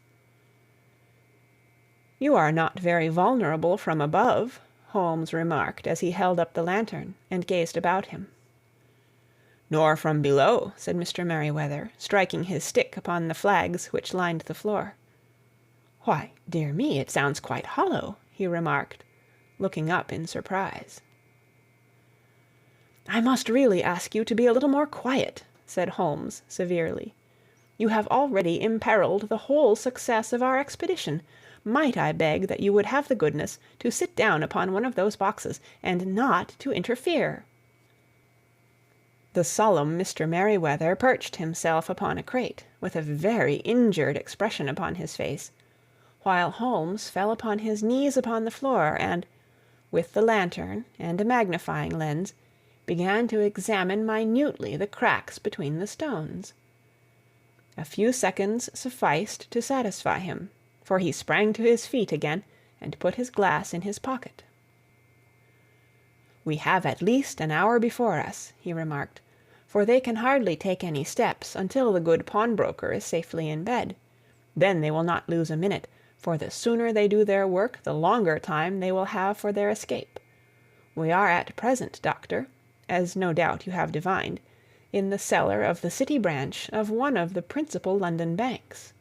"You are not very vulnerable from above," Holmes remarked as he held up the lantern and gazed about him. "Nor from below," said Mr. Merryweather, striking his stick upon the flags which lined the floor. "Why, dear me, it sounds quite hollow," he remarked, looking up in surprise. "I must really ask you to be a little more quiet," said Holmes severely. "You have already imperiled the whole success of our expedition. Might I beg that you would have the goodness to sit down upon one of those boxes, and not to interfere?" The solemn Mr. Merryweather perched himself upon a crate, with a very injured expression upon his face, while Holmes fell upon his knees upon the floor, and, with the lantern and a magnifying lens, began to examine minutely the cracks between the stones. A few seconds sufficed to satisfy him, for he sprang to his feet again and put his glass in his pocket. "We have at least an hour before us," he remarked, "for they can hardly take any steps until the good pawnbroker is safely in bed. Then they will not lose a minute, for the sooner they do their work the longer time they will have for their escape. We are at present, Doctor, as no doubt you have divined, in the cellar of the City branch of one of the principal London banks.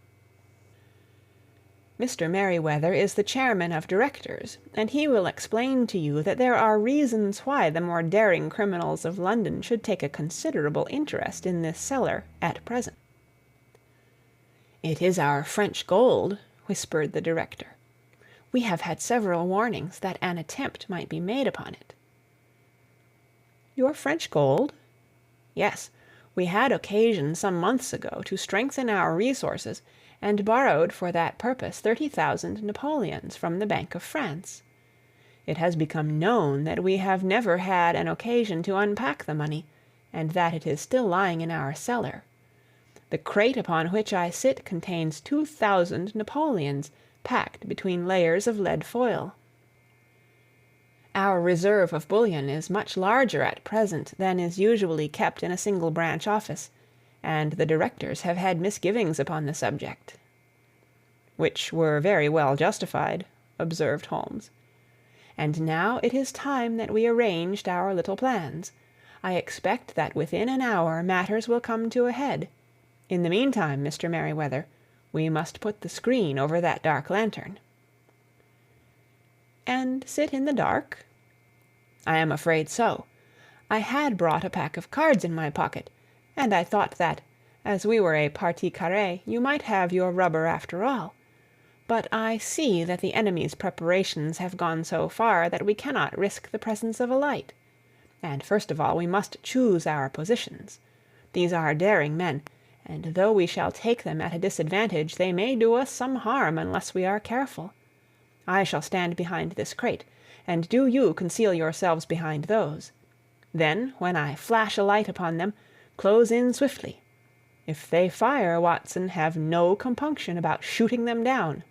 Mr. Merryweather is the chairman of directors, and he will explain to you that there are reasons why the more daring criminals of London should take a considerable interest in this cellar at present." "It is our French gold," whispered the director. "We have had several warnings that an attempt might be made upon it." "Your French gold?" "Yes. We had occasion some months ago to strengthen our resources, and borrowed for that purpose 30,000 Napoleons from the Bank of France. It has become known that we have never had an occasion to unpack the money, and that it is still lying in our cellar. The crate upon which I sit contains 2,000 Napoleons, packed between layers of lead foil. Our reserve of bullion is much larger at present than is usually kept in a single branch office, and the directors have had misgivings upon the subject." "Which were very well justified," observed Holmes. "And now it is time that we arranged our little plans. I expect that within an hour matters will come to a head. In the meantime, Mr. Merryweather, we must put the screen over that dark lantern." "And sit in the dark?" "I am afraid so. I had brought a pack of cards in my pocket, and I thought that, as we were a partie carrée, you might have your rubber after all. But I see that the enemy's preparations have gone so far that we cannot risk the presence of a light. And first of all we must choose our positions. These are daring men, and though we shall take them at a disadvantage, they may do us some harm unless we are careful. I shall stand behind this crate, and do you conceal yourselves behind those. Then, when I flash a light upon them, close in swiftly. If they fire, Watson, have no compunction about shooting them down."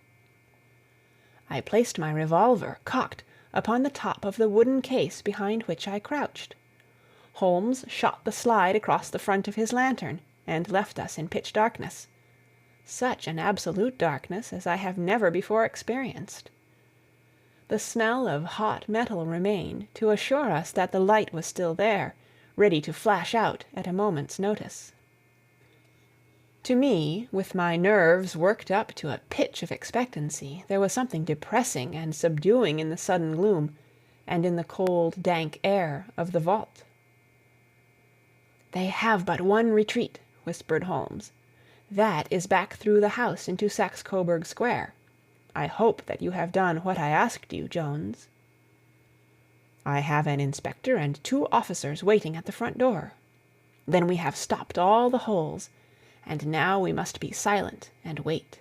I placed my revolver, cocked, upon the top of the wooden case behind which I crouched. Holmes shot the slide across the front of his lantern, and left us in pitch darkness. Such an absolute darkness as I have never before experienced. The smell of hot metal remained to assure us that the light was still there, ready to flash out at a moment's notice. To me, with my nerves worked up to a pitch of expectancy, there was something depressing and subduing in the sudden gloom, and in the cold, dank air of the vault. "They have but one retreat," whispered Holmes. "That is back through the house into Saxe-Coburg Square. I hope that you have done what I asked you, Jones." "I have an inspector and 2 officers waiting at the front door." "Then we have stopped all the holes, and now we must be silent and wait."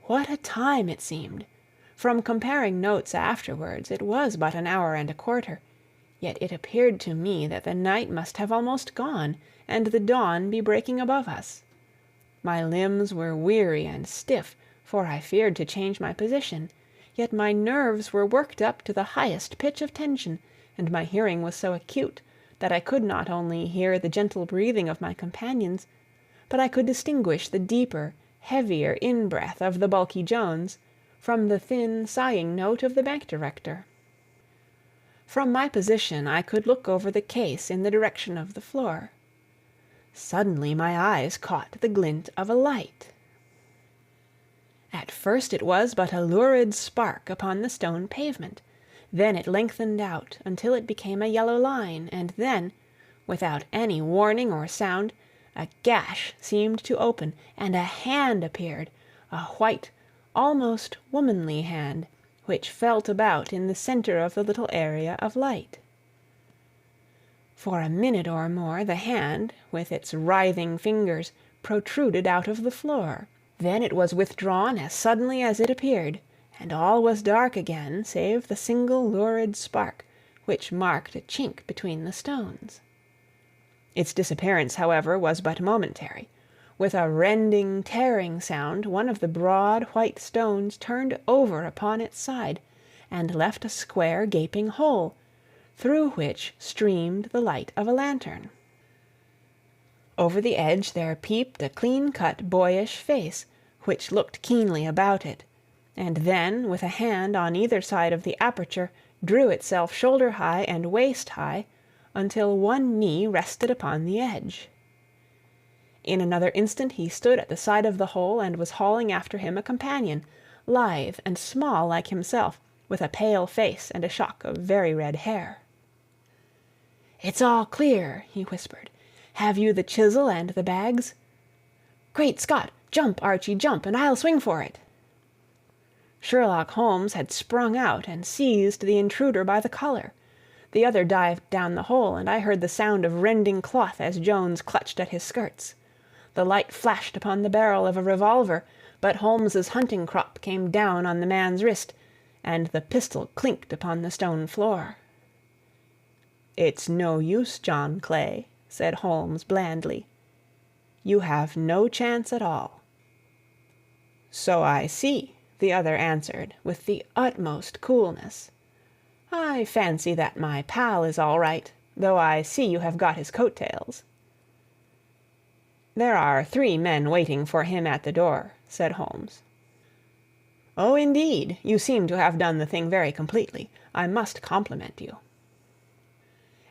What a time it seemed! From comparing notes afterwards, it was but an hour and a quarter, yet it appeared to me that the night must have almost gone, and the dawn be breaking above us. My limbs were weary and stiff, for I feared to change my position, yet my nerves were worked up to the highest pitch of tension, and my hearing was so acute that I could not only hear the gentle breathing of my companions, but I could distinguish the deeper, heavier in-breath of the bulky Jones from the thin, sighing note of the bank director. From my position I could look over the case in the direction of the floor. Suddenly my eyes caught the glint of a light. At first it was but a lurid spark upon the stone pavement. Then it lengthened out until it became a yellow line, and then, without any warning or sound, a gash seemed to open, and a hand appeared, a white, almost womanly hand, which felt about in the center of the little area of light. For a minute or more the hand, with its writhing fingers, protruded out of the floor. Then it was withdrawn as suddenly as it appeared, and all was dark again save the single lurid spark which marked a chink between the stones. Its disappearance, however, was but momentary. With a rending, tearing sound, one of the broad white stones turned over upon its side, and left a square gaping hole, through which streamed the light of a lantern. Over the edge there peeped a clean-cut, boyish face, which looked keenly about it, and then, with a hand on either side of the aperture, drew itself shoulder-high and waist-high, until one knee rested upon the edge. In another instant he stood at the side of the hole and was hauling after him a companion, lithe and small like himself, with a pale face and a shock of very red hair. "It's all clear," he whispered. "Have you the chisel and the bags?" "Great Scott! Jump, Archie, jump, and I'll swing for it." Sherlock Holmes had sprung out and seized the intruder by the collar. The other dived down the hole, and I heard the sound of rending cloth as Jones clutched at his skirts. The light flashed upon the barrel of a revolver, but Holmes's hunting crop came down on the man's wrist, and the pistol clinked upon the stone floor. "It's no use, John Clay," said Holmes blandly. "You have no chance at all." "So I see," the other answered, with the utmost coolness. "I fancy that my pal is all right, though I see you have got his coat-tails." "There are 3 men waiting for him at the door," said Holmes. "Oh, indeed! You seem to have done the thing very completely. I must compliment you."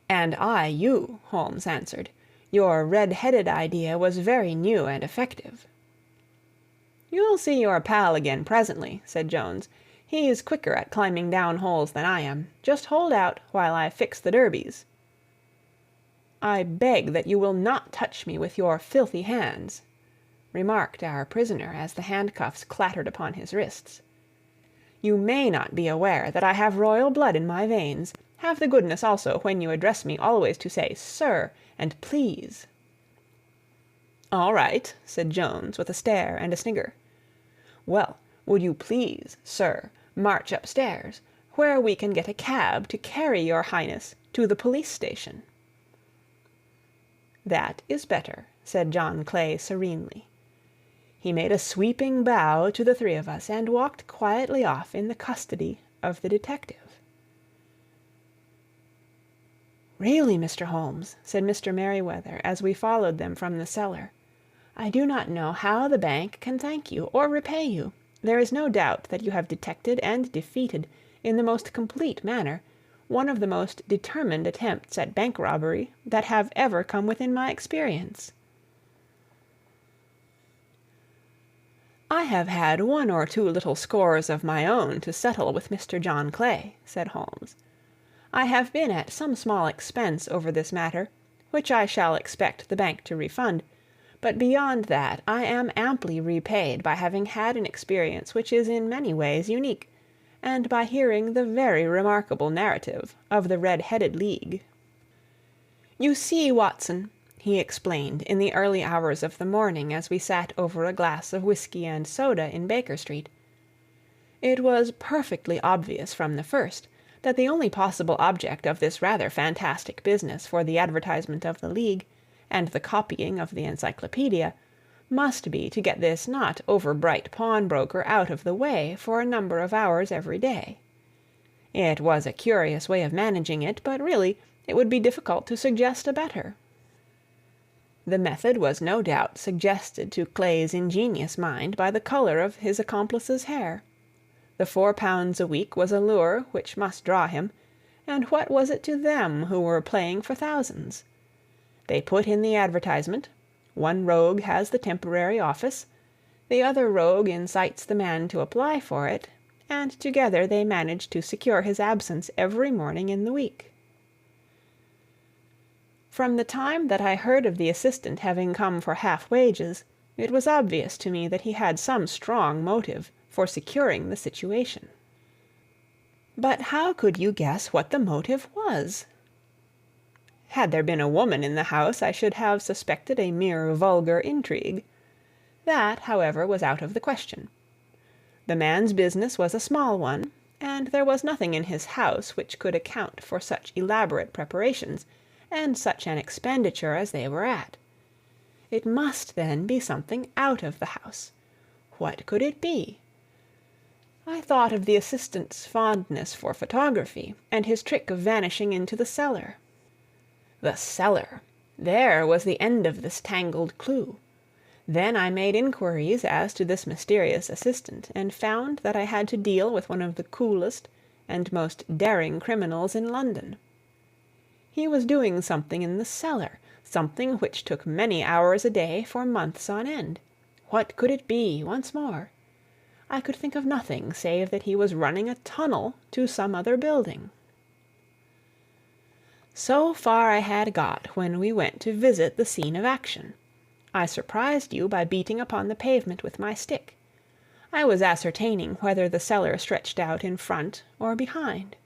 "And I you," Holmes answered. "Your red-headed idea was very new and effective." "You'll see your pal again presently," said Jones. "He's quicker at climbing down holes than I am. Just hold out while I fix the derbies." "I beg that you will not touch me with your filthy hands," remarked our prisoner as the handcuffs clattered upon his wrists. "You may not be aware that I have royal blood in my veins. Have the goodness also, when you address me, always to say 'sir' and 'please.'" "All right," said Jones, with a stare and a snigger. "Well, would you please, sir, march upstairs, where we can get a cab to carry your highness to the police station?" "That is better," said John Clay serenely. He made a sweeping bow to the 3 of us, and walked quietly off in the custody of the detective. "Really, Mr. Holmes," said Mr. Merryweather, as we followed them from the cellar, "I do not know how the bank can thank you or repay you. There is no doubt that you have detected and defeated, in the most complete manner, one of the most determined attempts at bank robbery that have ever come within my experience." "I have had 1 or 2 little scores of my own to settle with Mr. John Clay," said Holmes. "I have been at some small expense over this matter, which I shall expect the bank to refund, but beyond that I am amply repaid by having had an experience which is in many ways unique, and by hearing the very remarkable narrative of the Red-Headed League. You see, Watson," he explained in the early hours of the morning as we sat over a glass of whiskey and soda in Baker Street, "it was perfectly obvious from the first that the only possible object of this rather fantastic business for the advertisement of the League and the copying of the encyclopedia must be to get this not over-bright pawnbroker out of the way for a number of hours every day. It was a curious way of managing it, but really it would be difficult to suggest a better. The method was no doubt suggested to Clay's ingenious mind by the color of his accomplice's hair. The £4 a week was a lure which must draw him, and what was it to them who were playing for thousands? They put in the advertisement, one rogue has the temporary office, the other rogue incites the man to apply for it, and together they managed to secure his absence every morning in the week. From the time that I heard of the assistant having come for half wages, it was obvious to me that he had some strong motive for securing the situation. But how could you guess what the motive was? Had there been a woman in the house, I should have suspected a mere vulgar intrigue. That, however, was out of the question. The man's business was a small one, and there was nothing in his house which could account for such elaborate preparations and such an expenditure as they were at. It must, then, be something out of the house. What could it be? I thought of the assistant's fondness for photography, and his trick of vanishing into the cellar. The cellar! There was the end of this tangled clue. Then I made inquiries as to this mysterious assistant, and found that I had to deal with one of the coolest and most daring criminals in London. He was doing something in the cellar, something which took many hours a day for months on end. What could it be, once more? I could think of nothing save that he was running a tunnel to some other building. So far I had got when we went to visit the scene of action. I surprised you by beating upon the pavement with my stick. I was ascertaining whether the cellar stretched out in front or behind.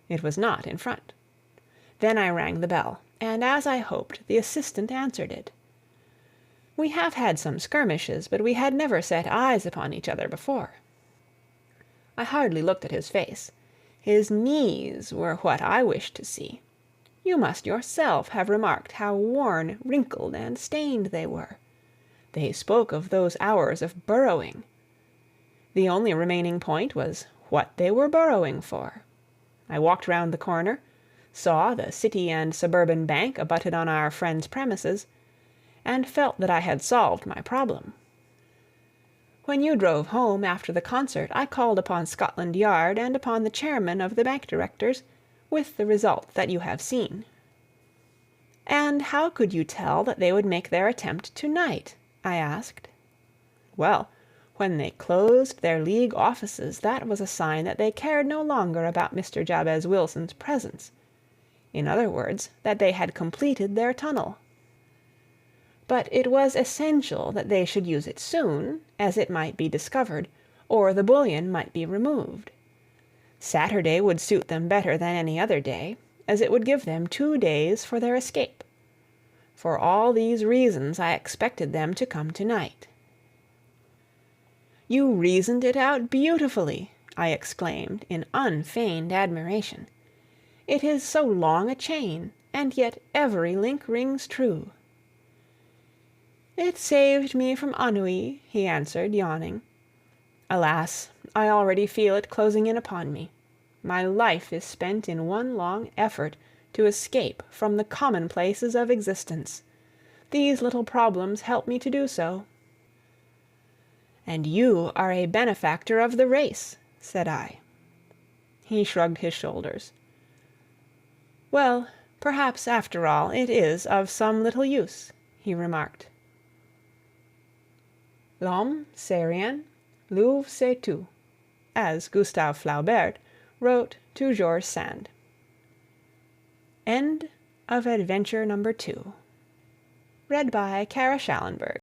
It was not in front. Then I rang the bell, and as I hoped, the assistant answered it. We have had some skirmishes, but we had never set eyes upon each other before. I hardly looked at his face. His knees were what I wished to see. You must yourself have remarked how worn, wrinkled, and stained they were. They spoke of those hours of burrowing. The only remaining point was what they were burrowing for. I walked round the corner, saw the City and Suburban Bank abutted on our friend's premises, and felt that I had solved my problem. When you drove home after the concert, I called upon Scotland Yard and upon the chairman of the bank directors, with the result that you have seen. And how could you tell that they would make their attempt to-night? I asked. Well, when they closed their League offices, that was a sign that they cared no longer about Mr. Jabez Wilson's presence. In other words, that they had completed their tunnel. But it was essential that they should use it soon, as it might be discovered, or the bullion might be removed. Saturday would suit them better than any other day, as it would give them 2 days for their escape. For all these reasons I expected them to come to-night. You reasoned it out beautifully, I exclaimed in unfeigned admiration. It is so long a chain, and yet every link rings true. It saved me from ennui, he answered, yawning. Alas, I already feel it closing in upon me. My life is spent in one long effort to escape from the commonplaces of existence. These little problems help me to do so. And you are a benefactor of the race, said I. He shrugged his shoulders. Well, perhaps after all it is of some little use, he remarked. L'homme c'est rien, l'œuvre c'est tout, as Gustave Flaubert wrote to George Sand. End of Adventure Number 2. Read by Kara Schallenberg.